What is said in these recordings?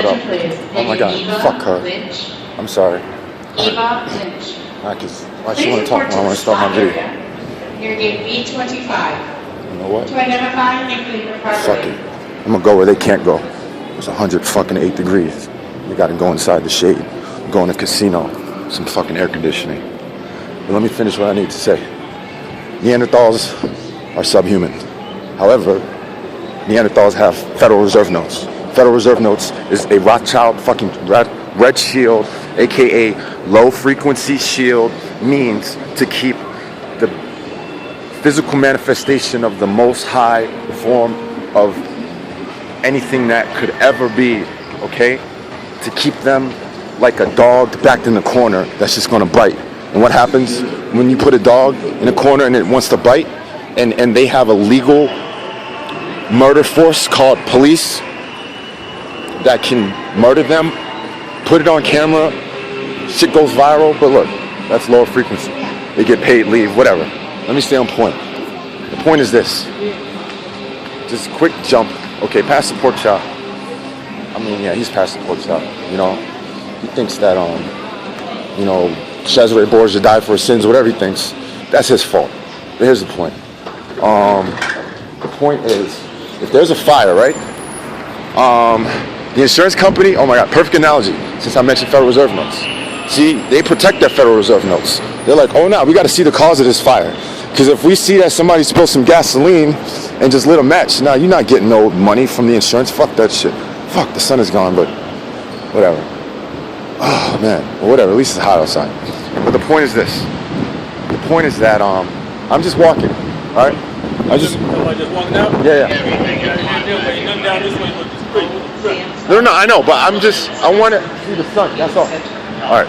up. Oh my God, fuck her. I'm sorry. Eva Lynch. Why she want to talk when I want to start my video? Near gate B25. You know what? To identify and complete your property. Fuck it. I'm gonna go where they can't go. It's 108 degrees. You gotta go inside the shade. Go in a casino. Some fucking air conditioning. But let me finish what I need to say. Neanderthals are subhuman. However, Neanderthals have Federal Reserve notes. Federal Reserve notes is a Rothschild fucking red shield, aka low frequency shield, means to keep the physical manifestation of the most high form of anything that could ever be, okay? To keep them like a dog backed in the corner that's just gonna bite. And what happens when you put a dog in a corner and it wants to bite, and they have a legal murder force called police that can murder them, put it on camera, shit goes viral, but look, that's lower frequency. They get paid, leave, whatever. Let me stay on point. The point is this. Just quick jump. Okay, past the pork chop. I mean, yeah, he's past the pork chop, you know. He thinks that, you know, Cesare Borgia died for his sins, whatever he thinks. That's his fault. But here's the point. The point is, if there's a fire, right? The insurance company, oh my God, perfect analogy, since I mentioned Federal Reserve notes. See, they protect their Federal Reserve notes. They're like, oh no, we got to see the cause of this fire. Because if we see that somebody spilled some gasoline and just lit a match, nah, you're not getting no money from the insurance. Fuck that shit. Fuck, the sun is gone, but whatever. Oh man, well, whatever, at least it's hot outside. But the point is this. The point is that I'm just walking, all right? Just walking out? Yeah. No, I know, but I want to see the sun, that's all. All right,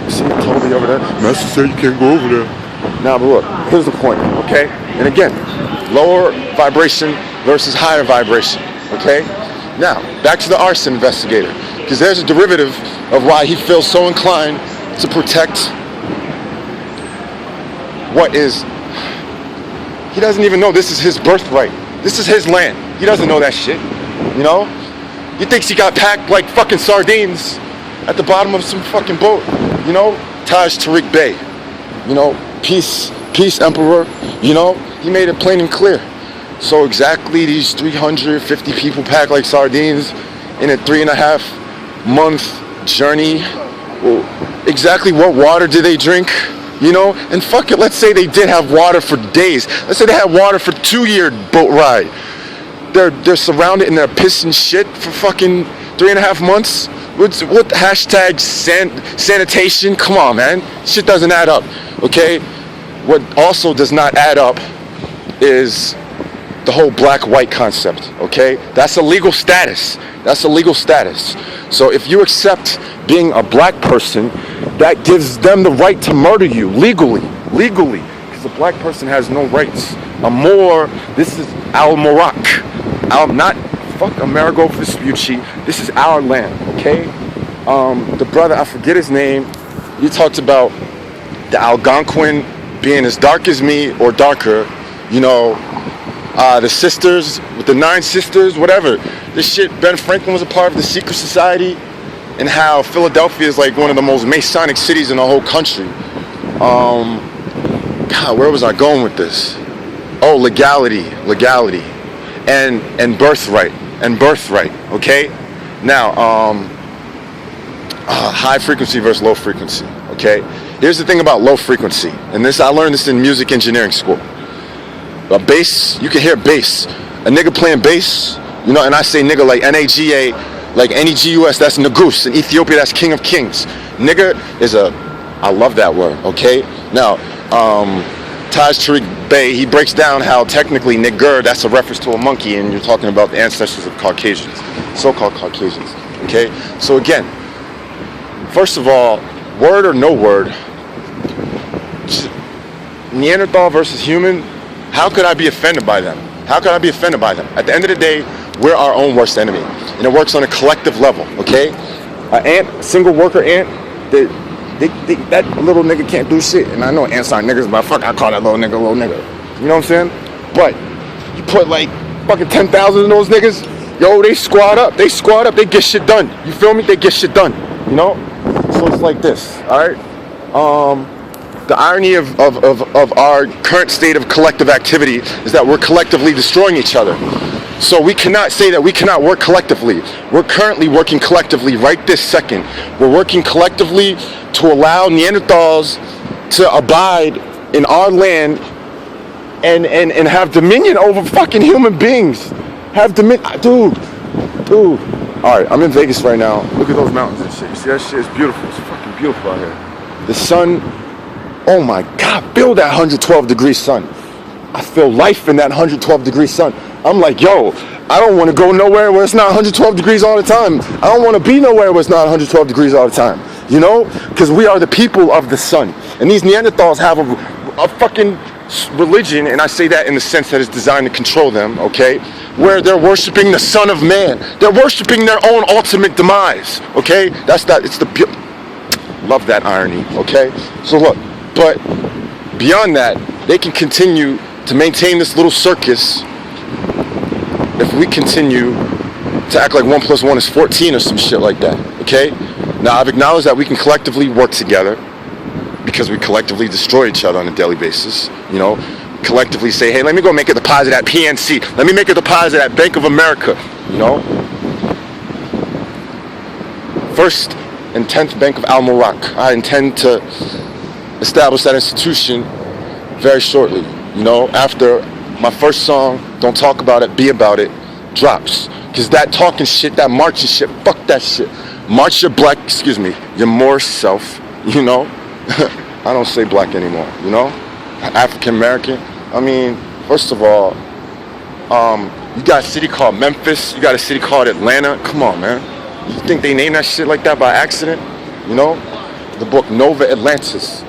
you see Toby over there? Master said you can't go over there. Now, but look, here's the point, okay? And again, lower vibration versus higher vibration, okay? Now, back to the arson investigator, because there's a derivative of why he feels so inclined to protect what is, he doesn't even know this is his birthright. This is his land. He doesn't know that shit, you know? He thinks he got packed like fucking sardines at the bottom of some fucking boat, you know? Taj Tariq Bey, you know? Peace, Emperor, you know? He made it plain and clear. So exactly these 350 people packed like sardines in a 3.5 month journey. Well, exactly what water did they drink? You know, and fuck it, let's say they did have water for days. Let's say they had water for 2-year boat ride. They're surrounded in their piss and shit for fucking 3.5 months. What hashtag sanitation? Come on, man. Shit doesn't add up, okay? What also does not add up is the whole black-white concept, okay? That's a legal status. That's a legal status. So if you accept being a black person, that gives them the right to murder you legally, because a black person has no rights. This is Al-Morak. Not fuck Amerigo Vespucci. This is our land, okay? The brother, I forget his name, he talked about the Algonquin being as dark as me or darker, you know, the sisters, with the 9 sisters, whatever. This shit, Ben Franklin was a part of the secret society, and how Philadelphia is like one of the most Masonic cities in the whole country. God, where was I going with this? Oh, legality, and birthright, okay? Now, high frequency versus low frequency, okay? Here's the thing about low frequency, and this I learned this in music engineering school. A bass, you can hear bass. A nigga playing bass, you know, and I say nigga like N-A-G-A, like N-E-G-U-S, that's Nagus. In Ethiopia, that's King of Kings. Nigga is I love that word, okay? Now, Taj Tariq Bey, he breaks down how technically nigger, that's a reference to a monkey, and you're talking about the ancestors of Caucasians, so-called Caucasians, okay? So again, first of all, word or no word, Neanderthal versus human, how could I be offended by them? How could I be offended by them? At the end of the day, we're our own worst enemy. And it works on a collective level, okay? An ant, single worker ant, that little nigga can't do shit. And I know ants aren't niggas, but fuck, I call that little nigga. You know what I'm saying? But you put like fucking 10,000 of those niggas, Yo, they squad up, they get shit done. You feel me? They get shit done, you know? So it's like this, all right? The irony of our current state of collective activity is that we're collectively destroying each other. So we cannot say that we cannot work collectively. We're currently working collectively right this second. We're working collectively to allow Neanderthals to abide in our land and have dominion over fucking human beings. Have dominion, dude. All right, I'm in Vegas right now. Look at those mountains and shit. You see that shit? It's beautiful. It's fucking beautiful out here. The sun, oh my God, feel that 112 degree sun. I feel life in that 112 degree sun. I'm like, yo, I don't want to go nowhere where it's not 112 degrees all the time. I don't want to be nowhere where it's not 112 degrees all the time. You know? Because we are the people of the sun. And these Neanderthals have a fucking religion, and I say that in the sense that it's designed to control them, okay? Where they're worshiping the Son of Man. They're worshiping their own ultimate demise, okay? Love that irony, okay? So look, but beyond that, they can continue to maintain this little circus if we continue to act like 1 + 1 is 14 or some shit like that, okay? Now, I've acknowledged that we can collectively work together because we collectively destroy each other on a daily basis, you know? Collectively say, hey, let me go make a deposit at PNC. Let me make a deposit at Bank of America, you know? First and 10th Bank of Al Murak. I intend to establish that institution very shortly, you know, after my first song, Don't Talk About It, Be About It, drops. Because that talking shit, that marching shit, fuck that shit. March your your more self, you know? I don't say black anymore, you know? African American. I mean, first of all, you got a city called Memphis, you got a city called Atlanta. Come on, man. You think they named that shit like that by accident? You know? The book Nova Atlantis,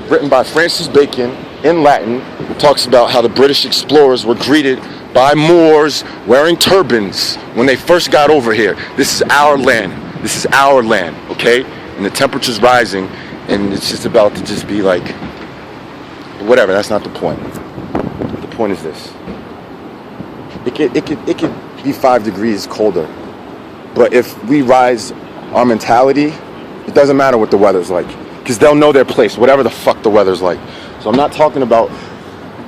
written by Francis Bacon in Latin, talks about how the British explorers were greeted by Moors wearing turbans when they first got over here. This is our land. This is our land, okay? And the temperature's rising, and it's just about to just be like, whatever, that's not the point. The point is this. It could be 5 degrees colder, but if we rise our mentality, it doesn't matter what the weather's like, because they'll know their place, whatever the fuck the weather's like. So I'm not talking about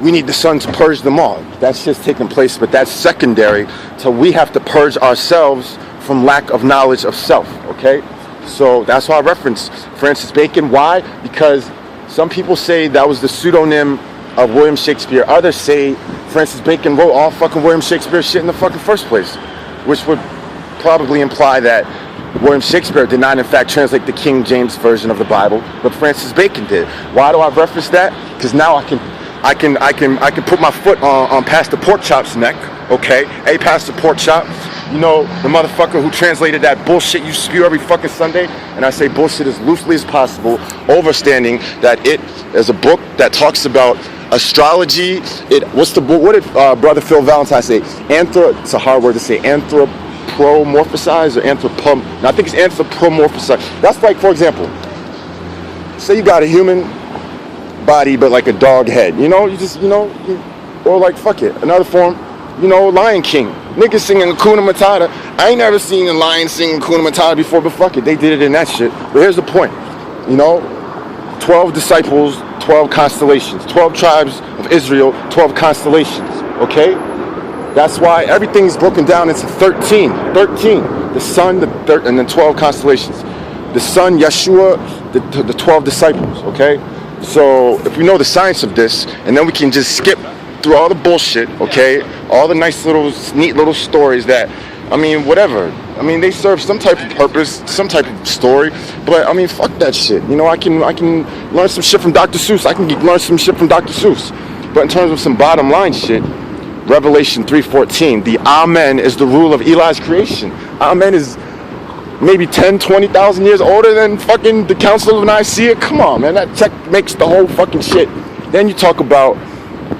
we need the sun to purge them all. That's just taking place, but that's secondary to we have to purge ourselves from lack of knowledge of self, okay? So that's why I reference Francis Bacon. Why? Because some people say that was the pseudonym of William Shakespeare. Others say Francis Bacon wrote all fucking William Shakespeare shit in the fucking first place, which would probably imply that William Shakespeare did not in fact translate the King James version of the Bible, but Francis Bacon did. Why do I reference that? Because now I can put my foot on Pastor Porkchop's neck, okay? Hey, Pastor Porkchop, you know, the motherfucker who translated that bullshit you spew every fucking Sunday, and I say bullshit as loosely as possible, overstanding that it is a book that talks about astrology. What did Brother Phil Valentine say? It's a hard word to say, anthropomorphize or no, I think it's anthropomorphize. That's like, for example, say you got a human body but like a dog head, you know, or like, fuck it, another form, you know, Lion King, niggas singing Hakuna Matata. I ain't never seen a lion sing Hakuna Matata before, but fuck it, they did it in that shit. But here's the point, you know, 12 disciples, 12 constellations, 12 tribes of Israel, 12 constellations, okay? That's why everything's broken down into 13, the sun, and then 12 constellations. The sun, Yeshua, the 12 disciples, okay? So if we know the science of this, and then we can just skip through all the bullshit, okay? All the nice little, neat little stories that, I mean, whatever. I mean, they serve some type of purpose, some type of story, but I mean, fuck that shit. You know, I can learn some shit from Dr. Seuss. I can learn some shit from Dr. Seuss. But in terms of some bottom line shit, Revelation 3:14, the Amen is the rule of Eli's creation. Amen is maybe 10, 20,000 years older than fucking the Council of Nicaea. Come on, man, that tech makes the whole fucking shit. Then you talk about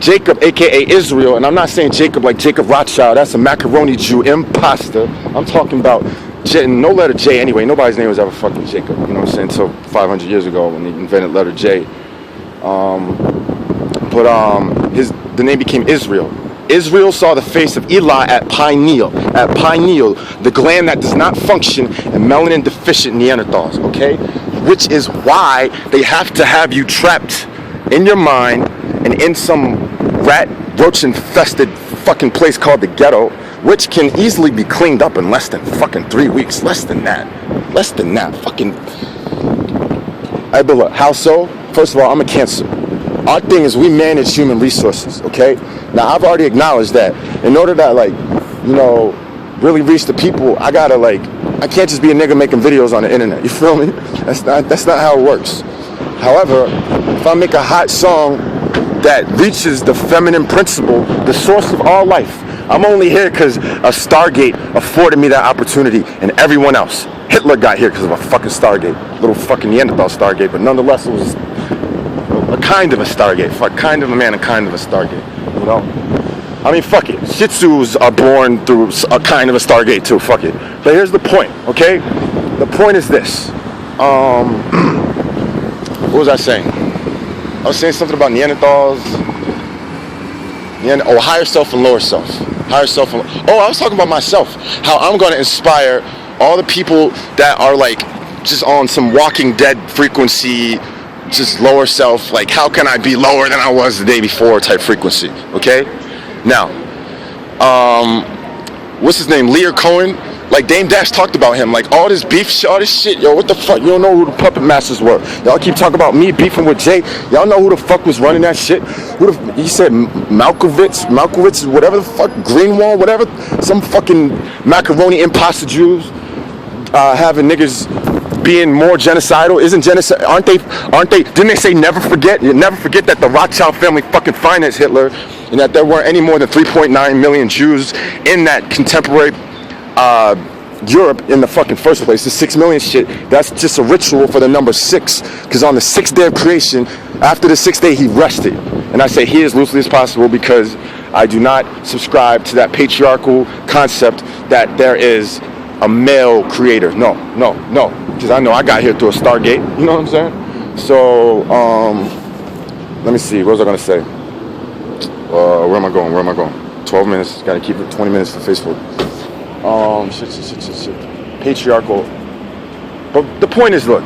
Jacob, aka Israel, and I'm not saying Jacob like Jacob Rothschild. That's a macaroni Jew imposter. I'm talking about no letter J anyway. Nobody's name was ever fucking Jacob. You know what I'm saying? Until 500 years ago when they invented letter J. The name became Israel. Israel saw the face of Eli at pineal, the gland that does not function in melanin deficient Neanderthals, okay? Which is why they have to have you trapped in your mind and in some rat roach infested fucking place called the ghetto, which can easily be cleaned up in less than fucking 3 weeks. Less than that. Fucking. Hey, but look, how so? First of all, I'm a cancer. Our thing is we manage human resources, okay? Now, I've already acknowledged that in order to, like, you know, really reach the people, I gotta, like, I can't just be a nigga making videos on the internet, you feel me? That's not how it works. However, if I make a hot song that reaches the feminine principle, the source of all life, I'm only here because a Stargate afforded me that opportunity and everyone else. Hitler got here because of a fucking Stargate. Little fucking Neanderthal Stargate, but nonetheless it was a kind of a Stargate. Fuck, kind of a man and kind of a Stargate, you know? I mean, fuck it. Shih Tzus are born through a kind of a Stargate too, fuck it. But here's the point, okay? The point is this. What was I saying? I was saying something about Neanderthals. Higher self and lower self. I was talking about myself. How I'm going to inspire all the people that are like just on some Walking Dead frequency, just lower self. Like, how can I be lower than I was the day before type frequency? Okay? Now, what's his name? Lear Cohen. Like, Dame Dash talked about him. Like, all this beef shit, all this shit. Yo, what the fuck? You don't know who the puppet masters were. Y'all keep talking about me beefing with Jay. Y'all know who the fuck was running that shit? He said Malkovich, whatever the fuck, Greenwald, whatever. Some fucking macaroni imposter Jews having niggas being more genocidal. Isn't genocide? Aren't they? Didn't they say never forget? You never forget that the Rothschild family fucking financed Hitler, and that there weren't any more than 3.9 million Jews in that contemporary Europe in the fucking first place. The 6 million shit, that's just a ritual for the number 6, because on the 6th day of creation, after the 6th day, he rested. And I say he as loosely as possible because I do not subscribe to that patriarchal concept that there is a male creator. No, because I know I got here through a Stargate, you know what I'm saying? So, let me see, what was I gonna say? Where am I going? 12 minutes, gotta keep it 20 minutes for Facebook. Shit. Patriarchal. But the point is, look,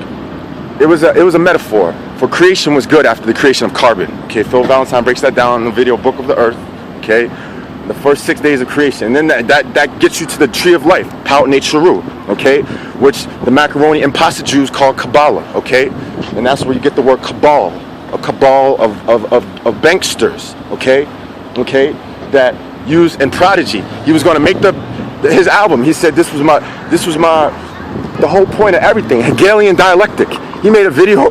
it was a metaphor for creation was good after the creation of carbon. Okay, Phil Valentine breaks that down in the video Book of the Earth. Okay, the first 6 days of creation, and then that gets you to the tree of life, Paut Nature, okay, which the macaroni imposter Jews call Kabbalah. Okay, and that's where you get the word cabal, a cabal of banksters. Okay, that use and Prodigy. He was going to make his album. He said this was the whole point of everything. Hegelian dialectic. He made a video.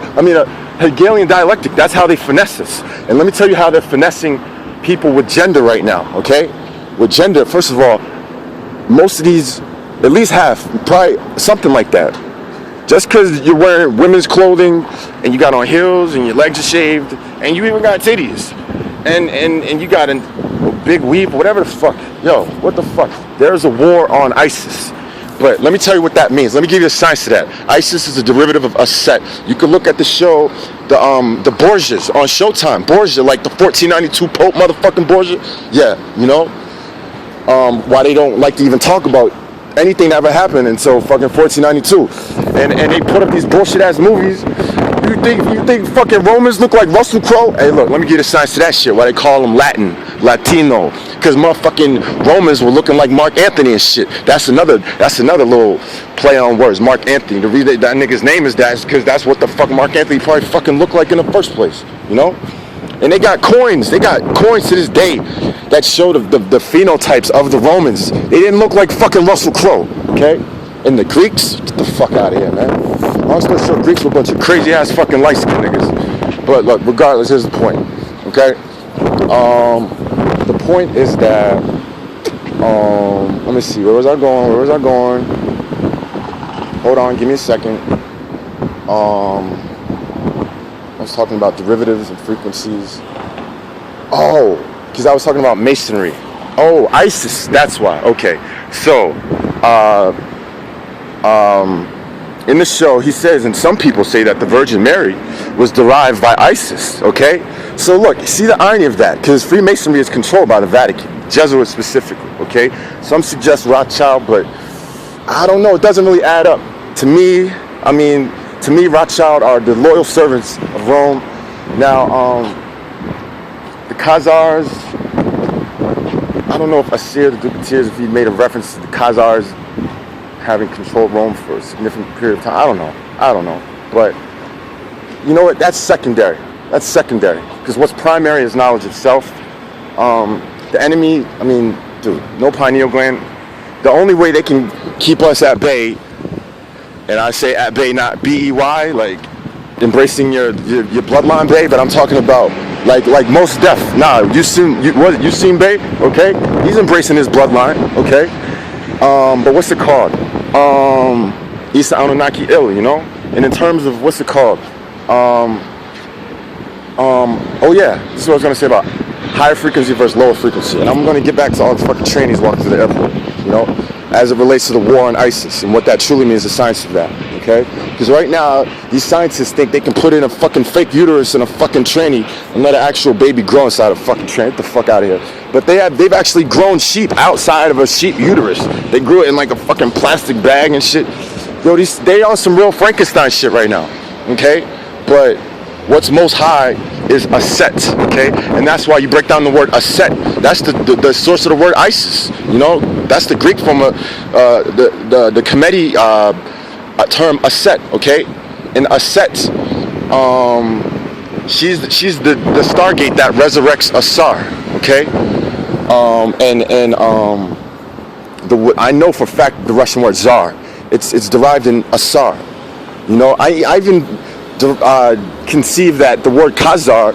Hegelian dialectic. That's how they finesse us. And let me tell you how they're finessing people with gender right now. Okay, with gender. First of all, most of these, at least half, probably something like that. Just because you're wearing women's clothing and you got on heels and your legs are shaved and you even got titties and you got a big weave, whatever the fuck. Yo, what the fuck? There's a war on ISIS. But let me tell you what that means. Let me give you a science to that. ISIS is a derivative of a set. You can look at the show, the Borgias on Showtime. Borgia, like the 1492 Pope motherfucking Borgia. Yeah, you know? Why they don't like to even talk about anything that ever happened until fucking 1492. And they put up these bullshit ass movies. You think fucking Romans look like Russell Crowe? Hey, look, let me give you the science to that shit. Why they call them Latino? Because motherfucking Romans were looking like Mark Anthony and shit. That's another little play on words. Mark Anthony. The reason that nigga's name is that is because that's what the fuck Mark Anthony probably fucking looked like in the first place. You know? And they got coins. They got coins to this day that show the phenotypes of the Romans. They didn't look like fucking Russell Crowe. Okay? And the Greeks, get the fuck out of here, man. I was gonna show Greeks were a bunch of crazy ass fucking light skinned niggas. But look, regardless, here's the point. Okay? The point is that let me see, where was I going? Hold on, give me a second. I was talking about derivatives and frequencies. Oh, because I was talking about masonry. Oh, ISIS, that's why. Okay. So, in the show, he says, and some people say that the Virgin Mary was derived by ISIS, okay? So look, see the irony of that, because Freemasonry is controlled by the Vatican. Jesuits specifically, okay? Some suggest Rothschild, but I don't know, it doesn't really add up. To me, Rothschild are the loyal servants of Rome. Now, the Khazars, I don't know if Asir the Duke of Tears, if he made a reference to the Khazars having controlled Rome for a significant period of time. I don't know. But you know what? That's secondary. Because what's primary is knowledge of self. The enemy, dude, no pineal gland. The only way they can keep us at bay, and I say at bay, not B-E-Y, like embracing your bloodline, bay, but I'm talking about like most deaf. Nah, you seen Bay? Okay, he's embracing his bloodline. Okay, but what's it called? Isa Anunnaki ill, you know. And in terms of what's it called? Oh yeah, this is what I was gonna say about higher frequency versus lower frequency. And I'm gonna get back to all the fucking trainees walking to the airport, you know, as it relates to the war on ISIS and what that truly means, the science of that. Okay? Because right now, these scientists think they can put in a fucking fake uterus in a fucking tranny and let an actual baby grow inside a fucking tranny. Get the fuck out of here. But they've actually grown sheep outside of a sheep uterus. They grew it in like a fucking plastic bag and shit. Yo, they on some real Frankenstein shit right now. Okay? But what's most high is a set, okay? And that's why you break down the word a set. That's the source of the word ISIS. You know, that's the Greek from the Comedy term aset, okay? And aset, she's the Stargate that resurrects Asar, okay? I know for a fact the Russian word Tsar, it's derived in Asar. You know, I even conceive that the word Khazar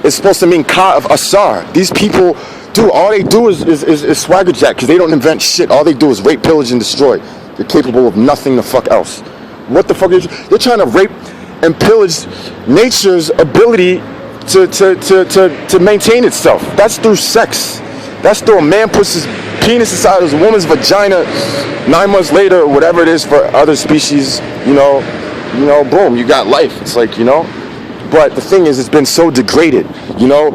is supposed to mean Ka of Asar. These people all they do is swagger jack, because they don't invent shit. All they do is rape, pillage, and destroy. They're capable of nothing the fuck else. What the fuck they're trying to rape and pillage nature's ability to maintain itself. That's through sex. That's through a man puts his penis inside his woman's vagina 9 months later, or whatever it is for other species, you know, boom, you got life. It's like, you know. But the thing is, it's been so degraded, you know.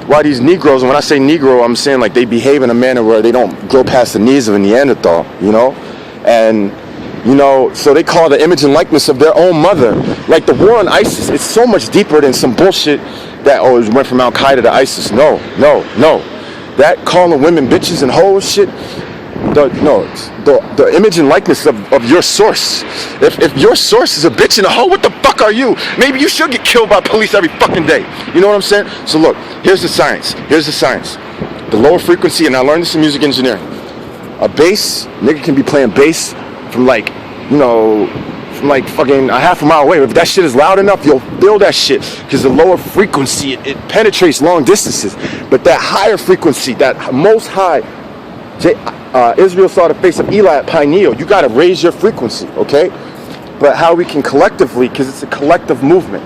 Why these Negroes, and when I say Negro, I'm saying like they behave in a manner where they don't grow past the knees of a Neanderthal, you know. And, you know, so they call the image and likeness of their own mother. Like the war on ISIS, it's so much deeper than some bullshit that, it went from Al Qaeda to ISIS. No. That calling women bitches and hoes shit, the image and likeness of your source. If your source is a bitch and a hoe, what the fuck are you? Maybe you should get killed by police every fucking day. You know what I'm saying? So look, here's the science. The lower frequency, and I learned this in music engineering. A bass, nigga can be playing bass from like, you know, from like fucking a half a mile away. If that shit is loud enough, you'll feel that shit, because the lower frequency, it penetrates long distances. But that higher frequency, that most high, Israel saw the face of Eli at Pineal. You got to raise your frequency, okay? But how we can collectively, because it's a collective movement.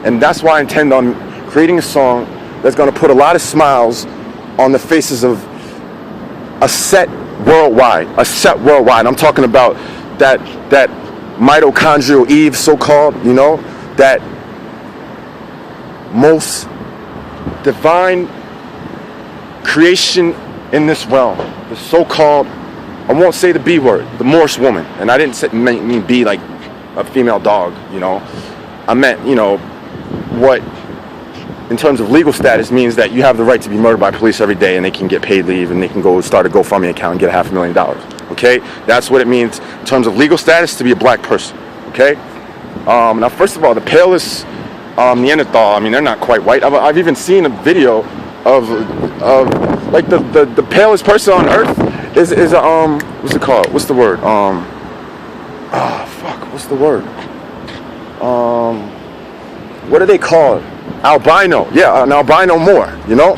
And that's why I intend on creating a song that's going to put a lot of smiles on the faces of a set worldwide. I'm talking about that mitochondrial Eve, so-called, you know, that most divine creation in this realm, the so-called, I won't say the B word, the Morse woman. And I didn't mean be like a female dog, you know. I meant, you know, what in terms of legal status means that you have the right to be murdered by police every day, and they can get paid leave, and they can go start a GoFundMe account and get $500,000. Okay, that's what it means in terms of legal status to be a black person. Okay, now first of all, the palest Neanderthal, I mean, they're not quite white. I've even seen a video of like the palest person on earth is a what's it called? What's the word? What's the word? What do they call it? Albino. Yeah, an albino Moor, you know?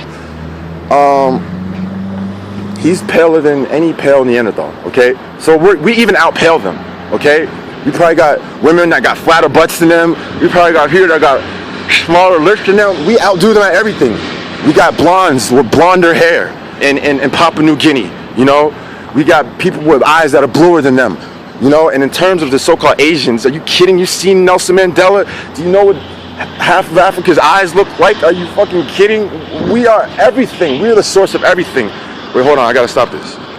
He's paler than any pale Neanderthal, okay? So we even out-pale them, okay? You probably got women that got flatter butts than them. You probably got here that got smaller lips than them. We outdo them at everything. We got blondes with blonder hair in Papua New Guinea, you know? We got people with eyes that are bluer than them, you know? And in terms of the so-called Asians, are you kidding? You seen Nelson Mandela? Do you know what half of Africa's eyes look like? Are you fucking kidding? We are everything. We are the source of everything. Wait, hold on. I gotta stop this.